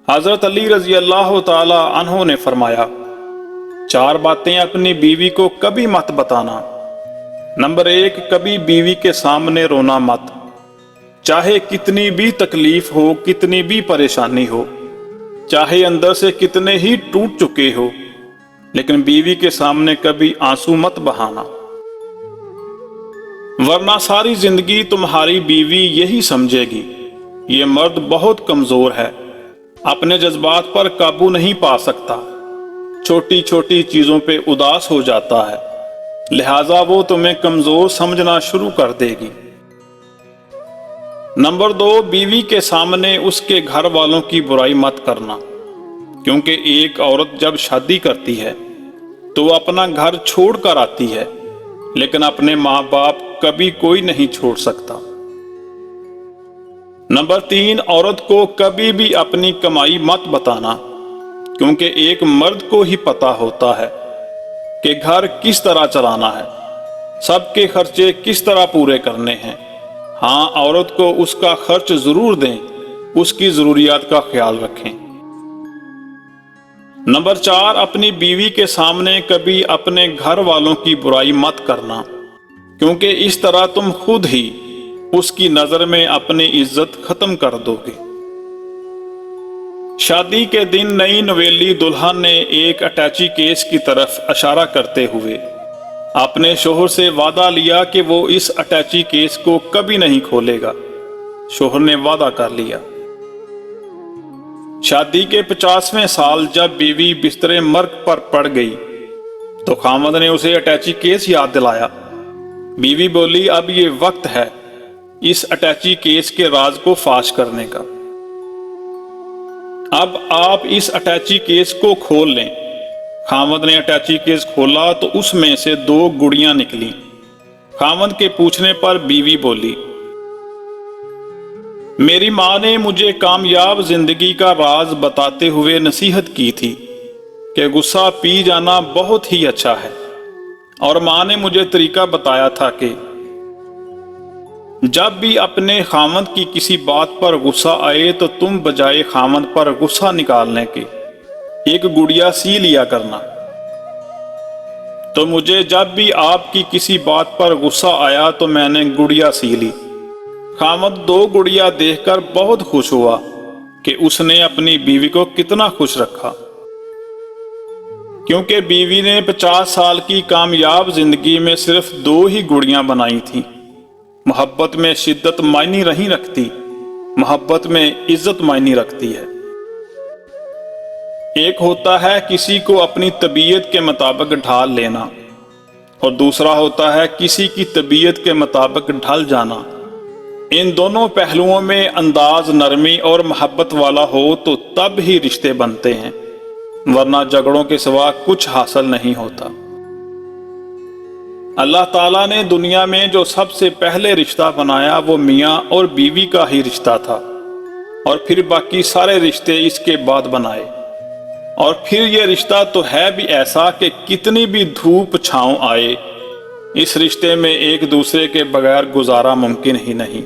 हजरत अली रजी अल्लाह ताला अन्हो ने फरमाया, 4 बातें अपनी बीवी को कभी मत बताना। नंबर 1, कभी बीवी के सामने रोना मत। चाहे कितनी भी तकलीफ हो, कितनी भी परेशानी हो, चाहे अंदर से कितने ही टूट चुके हो, लेकिन बीवी के सामने कभी आंसू मत बहाना, वरना सारी जिंदगी तुम्हारी बीवी यही समझेगी, ये मर्द बहुत कमजोर है, अपने जज्बात पर काबू नहीं पा सकता, छोटी छोटी चीजों पे उदास हो जाता है, लिहाजा वो तुम्हें कमजोर समझना शुरू कर देगी। नंबर 2, बीवी के सामने उसके घर वालों की बुराई मत करना, क्योंकि एक औरत जब शादी करती है तो वो अपना घर छोड़ कर आती है, लेकिन अपने माँ बाप कभी कोई नहीं छोड़ सकता। नंबर 3, औरत को कभी भी अपनी कमाई मत बताना, क्योंकि एक मर्द को ही पता होता है कि घर किस तरह चलाना है, सबके खर्चे किस तरह पूरे करने हैं। हाँ, औरत को उसका खर्च जरूर दें, उसकी जरूरियात का ख्याल रखें। नंबर 4, अपनी बीवी के सामने कभी अपने घर वालों की बुराई मत करना, क्योंकि इस तरह तुम खुद ही उसकी नजर में अपनी इज्जत खत्म कर दोगे। शादी के दिन नई नवेली दुल्हन ने एक अटैची केस की तरफ इशारा करते हुए अपने शोहर से वादा लिया कि वो इस अटैची केस को कभी नहीं खोलेगा। शोहर ने वादा कर लिया। शादी के 50वें साल जब बीवी बिस्तरे मर्ग पर पड़ गई तो खामद ने उसे अटैची केस याद दिलाया। बीवी बोली, अब ये वक्त है इस अटैची केस के राज को फाश करने का। अब आप इस अटैची केस को खोल लें। खामद ने अटैची केस खोला तो उसमें से 2 गुड़ियां निकली। खामद के पूछने पर बीवी बोली, मेरी माँ ने मुझे कामयाब जिंदगी का राज बताते हुए नसीहत की थी कि गुस्सा पी जाना बहुत ही अच्छा है, और माँ ने मुझे तरीका बताया था कि जब भी अपने खामद की किसी बात पर गुस्सा आए तो तुम बजाय खामद पर गुस्सा निकालने के एक गुड़िया सी लिया करना। तो मुझे जब भी आपकी किसी बात पर गुस्सा आया तो मैंने गुड़िया सी ली। खामद 2 गुड़िया देखकर बहुत खुश हुआ कि उसने अपनी बीवी को कितना खुश रखा, क्योंकि बीवी ने 50 साल की कामयाब जिंदगी में सिर्फ 2 ही गुड़ियां बनाई थी। मोहब्बत में शिद्दत मायने नहीं रखती, मोहब्बत में इज्जत मायने रखती है। एक होता है किसी को अपनी तबीयत के मुताबिक ढाल लेना, और दूसरा होता है किसी की तबीयत के मुताबिक ढल जाना। इन दोनों पहलुओं में अंदाज नरमी और मोहब्बत वाला हो तो तब ही रिश्ते बनते हैं, वरना झगड़ों के सिवा कुछ हासिल नहीं होता। अल्लाह ताला ने दुनिया में जो सबसे पहले रिश्ता बनाया वो मियाँ और बीवी का ही रिश्ता था, और फिर बाकी सारे रिश्ते इसके बाद बनाए। और फिर ये रिश्ता तो है भी ऐसा कि कितनी भी धूप छांव आए, इस रिश्ते में एक दूसरे के बगैर गुजारा मुमकिन ही नहीं।